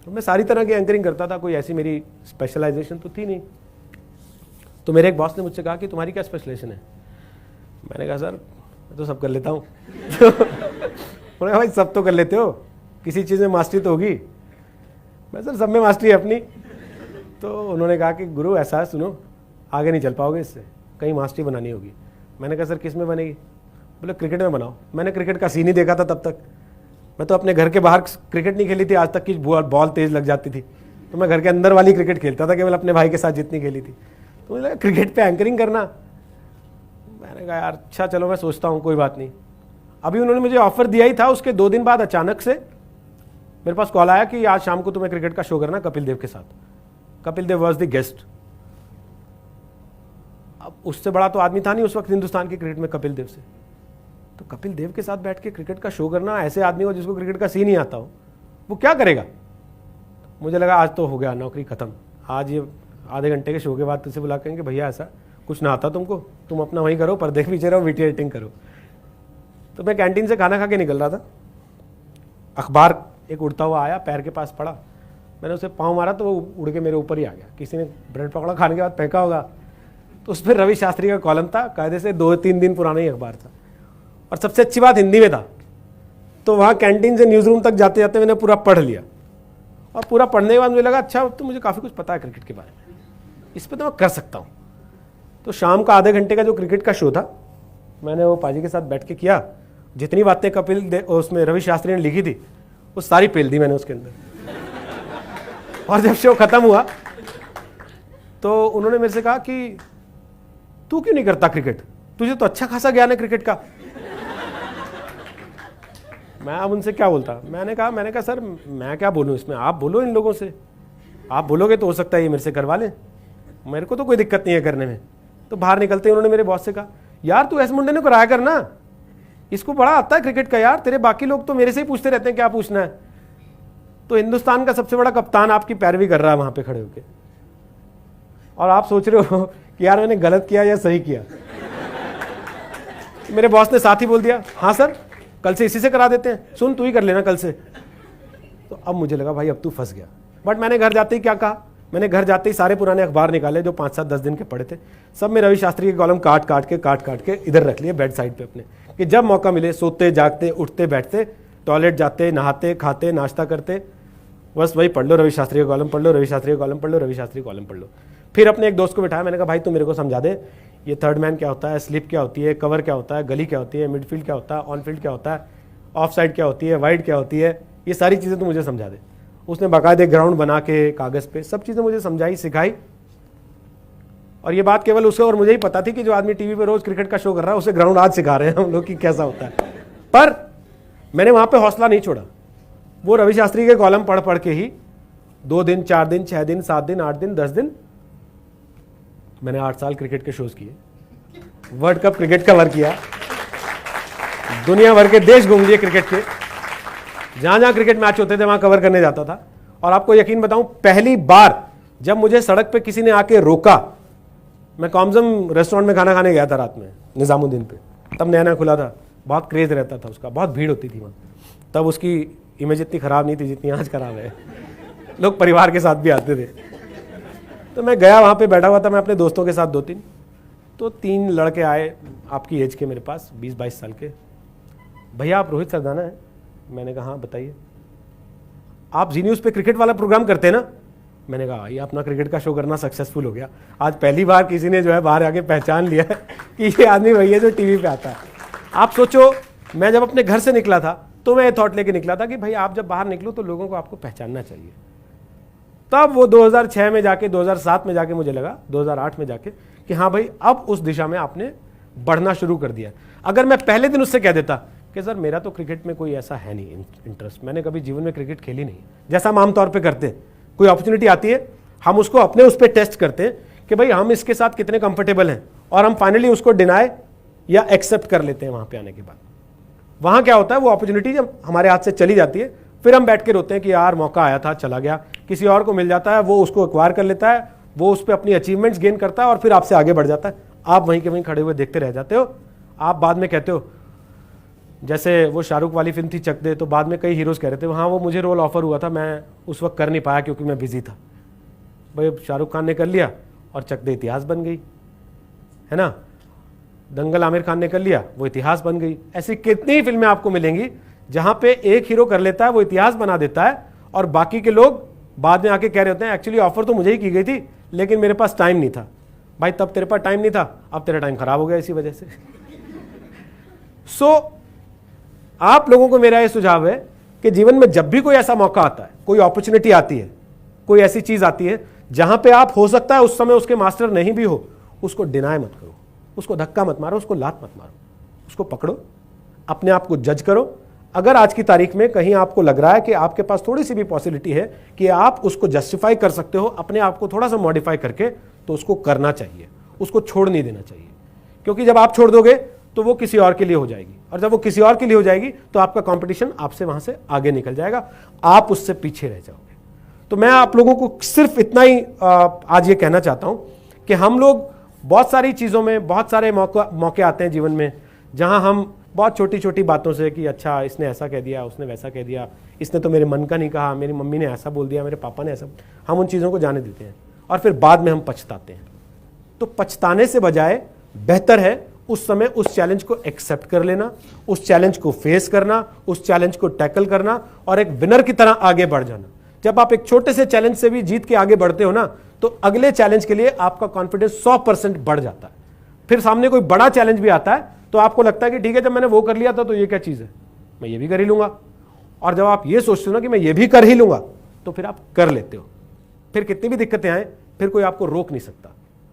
तो मैं सारी तरह की एंकरिंग करता था, कोई ऐसी मेरी स्पेशलाइजेशन तो थी नहीं। तो मेरे एक बॉस ने मुझसे कहा कि तुम्हारी क्या स्पेशलाइजेशन है? मैंने कहा सर मैं तो सब कर लेता हूँ। उन्होंने कहा भाई सब तो कर लेते हो, किसी चीज़ में मास्टरी तो होगी। मैं सर सब में मास्टरी है अपनी। तो उन्होंने कहा कि गुरु ऐसा है, सुनो आगे नहीं चल पाओगे इससे, कहीं मास्टरी बनानी होगी। मैंने कहा सर किस में बनेगी? बोले क्रिकेट में बनाओ। मैंने क्रिकेट का सीन ही देखा था तब तक, मैं तो अपने घर के बाहर क्रिकेट नहीं खेली थी आज तक कि बॉल तेज लग जाती थी। तो मैं घर के अंदर वाली क्रिकेट खेलता था केवल अपने भाई के साथ जितनी खेली थी। तो मुझे लगा क्रिकेट पे एंकरिंग करना। मैंने कहा यार अच्छा चलो मैं सोचता हूँ, कोई बात नहीं। अभी उन्होंने मुझे ऑफर दिया ही था, उसके 2 दिन बाद अचानक से मेरे पास कॉल आया कि आज शाम को तुम्हें क्रिकेट का शो करना कपिल देव के साथ। Kapil Dev was the guest. अब उससे बड़ा तो आदमी था नहीं उस वक्त हिंदुस्तान के क्रिकेट में कपिल देव से। तो कपिल देव के साथ बैठ के क्रिकेट का शो करना, ऐसे आदमी को जिसको क्रिकेट का सीन ही आता हो, वो क्या करेगा? मुझे लगा आज तो हो गया, नौकरी खत्म। आज ये आधे घंटे के शो के बाद तुझसे बुला करेंगे भैया ऐसा कुछ ना आता तुमको, तुम अपना वहीं करो, पर्दे के पीछे रहो, वीडियो एडिटिंग करो। तो मैं कैंटीन से खाना खा के निकल रहा था, अखबार एक उड़ता हुआ आया, पैर के पास पड़ा, मैंने उसे पाँव मारा तो वो उड़ के मेरे ऊपर ही आ गया। किसी ने ब्रेड पकौड़ा खाने के बाद फेंका होगा। तो उस पर रवि शास्त्री का कॉलम था, कायदे से 2-3 दिन पुराना ही अखबार था, और सबसे अच्छी बात हिंदी में था। तो वहाँ कैंटीन से न्यूज़ रूम तक जाते जाते मैंने पूरा पढ़ लिया, और पूरा पढ़ने के बाद मुझे लगा अच्छा तो मुझे काफ़ी कुछ पता है क्रिकेट के बारे में, इस पर तो मैं कर सकता हूँ। तो शाम का आधे घंटे का जो क्रिकेट का शो था, मैंने वो पाजी के साथ बैठ के किया। जितनी बातें उसमें रवि शास्त्री ने लिखी थी वो सारी पेल दी मैंने उसके अंदर। और जब शो खत्म हुआ तो उन्होंने मेरे से कहा कि तू क्यों नहीं करता क्रिकेट, तुझे तो अच्छा खासा ज्ञान है क्रिकेट का। मैं अब उनसे क्या बोलता? मैंने कहा सर मैं क्या बोलूँ इसमें, आप बोलो इन लोगों से, आप बोलोगे तो हो सकता है ये मेरे से करवा लें, मेरे को तो कोई दिक्कत नहीं है करने में। तो बाहर निकलते ही उन्होंने मेरे बॉस से कहा यार तू ऐसे मुंडे ने कराया करना, इसको बड़ा आता है क्रिकेट का यार, तेरे बाकी लोग तो मेरे से ही पूछते रहते हैं क्या पूछना है। तो हिंदुस्तान का सबसे बड़ा कप्तान आपकी पैरवी कर रहा है वहां पे खड़े होके, और आप सोच रहे हो कि यार मैंने गलत किया या सही किया। मेरे बॉस ने साथ ही बोल दिया हाँ सर कल से इसी से करा देते हैं, सुन तू ही कर लेना कल से। तो अब मुझे लगा भाई अब तू फंस गया। बट मैंने घर जाते ही क्या कहा, मैंने घर जाते ही सारे पुराने अखबार निकाले जो 5-7-10 दिन के पड़े थे, सब में रवि शास्त्री के कॉलम काट काट के इधर रख लिए बेड साइड पे अपने, कि जब मौका मिले सोते जागते उठते बैठते, टॉयलेट जाते, नहाते खाते नाश्ता करते, बस वही पढ़ लो रवि शास्त्री का कॉलम पढ़ लो, रवि शास्त्री का कॉलम पढ़ लो, रवि शास्त्री का कॉलम पढ़ लो। फिर अपने एक दोस्त को बिठाया, मैंने कहा भाई तू मेरे को समझा दे ये थर्ड मैन क्या होता है, स्लिप क्या होती है, कवर क्या होता है, गली क्या होती है, मिडफील्ड क्या होता है, ऑन फील्ड क्या होता है, ऑफ साइड क्या होती है, वाइड क्या होती है, ये सारी चीज़ें तो मुझे समझा दे। उसने बाकायदे ग्राउंड बना के कागज़ पे सब चीज़ें मुझे समझाई सिखाई। और ये बात केवल उसे और मुझे ही पता थी कि जो आदमी टीवी पे रोज क्रिकेट का शो कर रहा है उसे ग्राउंड आज सिखा रहे हैं हम लोग कि कैसा होता है। पर मैंने वहाँ पे हौसला नहीं छोड़ा, वो रवि शास्त्री के कॉलम पढ़ पढ़ के ही 2 दिन 4 दिन 6 दिन 7 दिन 8 दिन 10 दिन मैंने 8 साल क्रिकेट के शोज किए, वर्ल्ड कप क्रिकेट कवर किया, दुनिया भर के देश घूम लिए क्रिकेट के, जहां जहां क्रिकेट मैच होते थे वहां कवर करने जाता था। और आपको यकीन बताऊं पहली बार जब मुझे सड़क पे किसी ने आके रोका, मैं कॉम्जम रेस्टोरेंट में खाना खाने गया था रात में निजामुद्दीन पे, तब नया नया खुला था, बहुत क्रेज रहता था उसका, बहुत भीड़ होती थी वहाँ, तब उसकी इमेज इतनी ख़राब नहीं थी जितनी आज खराब है, लोग परिवार के साथ भी आते थे। तो मैं गया वहाँ पे बैठा हुआ था मैं अपने दोस्तों के साथ 2-3, तो 3 लड़के आए आपकी एज के मेरे पास 20-22 साल के, भैया आप रोहित सरदाना हैं? मैंने कहा हाँ बताइए। आप जी न्यूज़ पे क्रिकेट वाला प्रोग्राम करते हैं ना? मैंने कहा ये अपना क्रिकेट का शो करना सक्सेसफुल हो गया, आज पहली बार किसी ने जो है बाहर आके पहचान लिया है कि ये आदमी वही है जो टीवी पे आता है। आप सोचो मैं जब अपने घर से निकला था तो मैं ये थॉट लेके निकला था कि भाई आप जब बाहर निकलो तो लोगों को आपको पहचानना चाहिए। तब वो 2006 में जाके 2007 में जाके मुझे लगा 2008 में जाके कि हाँ भाई अब उस दिशा में आपने बढ़ना शुरू कर दिया। अगर मैं पहले दिन उससे कह देता कि सर मेरा तो क्रिकेट में कोई ऐसा है नहीं इंटरेस्ट, मैंने कभी जीवन में क्रिकेट खेली नहीं, जैसा हम आमतौर पर करते हैं, कोई अपॉर्चुनिटी आती है हम उसको अपने उस पर टेस्ट करते हैं कि भाई हम इसके साथ कितने कंफर्टेबल हैं, और हम फाइनली उसको डिनाई या एक्सेप्ट कर लेते हैं। वहां पे आने के बाद वहां क्या होता है, वो अपॉर्चुनिटी जब हमारे हाथ से चली जाती है फिर हम बैठ के रोते हैं कि यार मौका आया था चला गया, किसी और को मिल जाता है वो उसको एक्वायर कर लेता है, वो उस पर अपनी अचीवमेंट्स गेन करता है और फिर आपसे आगे बढ़ जाता है, आप वहीं के वहीं खड़े हुए देखते रह जाते हो। आप बाद में कहते हो जैसे वो शाहरुख वाली फिल्म थी चक दे, तो बाद में कई हीरोज़ कह रहे थे हाँ वो मुझे रोल ऑफर हुआ था, मैं उस वक्त कर नहीं पाया क्योंकि मैं बिजी था। भाई शाहरुख खान ने कर लिया और चक दे इतिहास बन गई, है ना। दंगल आमिर खान ने कर लिया, वो इतिहास बन गई। ऐसी कितनी ही फिल्में आपको मिलेंगी जहां पे एक हीरो कर लेता है, वो इतिहास बना देता है, और बाकी के लोग बाद में आके कह रहे होते हैं एक्चुअली ऑफर तो मुझे ही की गई थी लेकिन मेरे पास टाइम नहीं था। भाई तब तेरे पास टाइम नहीं था, अब तेरा टाइम खराब हो गया इसी वजह से। आप लोगों को मेरा यह सुझाव है कि जीवन में जब भी कोई ऐसा मौका आता है, कोई अपॉर्चुनिटी आती है, कोई ऐसी चीज आती है जहां पे आप हो सकता है उस समय उसके मास्टर नहीं भी हो, उसको डिनाय मत करो, उसको धक्का मत मारो, उसको लात मत मारो, उसको पकड़ो, अपने आप को जज करो। अगर आज की तारीख में कहीं आपको लग रहा है कि आपके पास थोड़ी सी भी पॉसिबिलिटी है कि आप उसको जस्टिफाई कर सकते हो अपने आप को थोड़ा सा मॉडिफाई करके, तो उसको करना चाहिए, उसको छोड़ नहीं देना चाहिए। क्योंकि जब आप छोड़ दोगे तो वो किसी और के लिए हो जाएगी, और जब वो किसी और के लिए हो जाएगी तो आपका कंपटीशन आपसे वहां से आगे निकल जाएगा, आप उससे पीछे रह जाओगे। तो मैं आप लोगों को सिर्फ इतना ही आज ये कहना चाहता हूं कि हम लोग बहुत सारी चीज़ों में, बहुत सारे मौके आते हैं जीवन में जहां हम बहुत छोटी छोटी बातों से कि अच्छा इसने ऐसा कह दिया, उसने वैसा कह दिया, इसने तो मेरे मन का नहीं कहा, मेरी मम्मी ने ऐसा बोल दिया, मेरे पापा ने ऐसा, हम उन चीज़ों को जाने देते हैं और फिर बाद में हम पछताते हैं। तो पछताने से बजाय बेहतर है उस समय उस चैलेंज को एक्सेप्ट कर लेना, उस चैलेंज को फेस करना, उस चैलेंज को टैकल करना और एक विनर की तरह आगे बढ़ जाना। जब आप एक छोटे से चैलेंज से भी जीत के आगे बढ़ते हो ना, तो अगले चैलेंज के लिए आपका कॉन्फिडेंस 100% बढ़ जाता है। फिर सामने कोई बड़ा चैलेंज भी आता है तो आपको लगता है कि ठीक है, जब मैंने वो कर लिया था तो ये क्या चीज़ है, मैं ये भी कर ही लूंगा। और जब आप ये सोचते हो ना कि मैं ये भी कर ही लूंगा, तो फिर आप कर लेते हो। फिर कितनी भी दिक्कतें आए, फिर कोई आपको रोक नहीं सकता।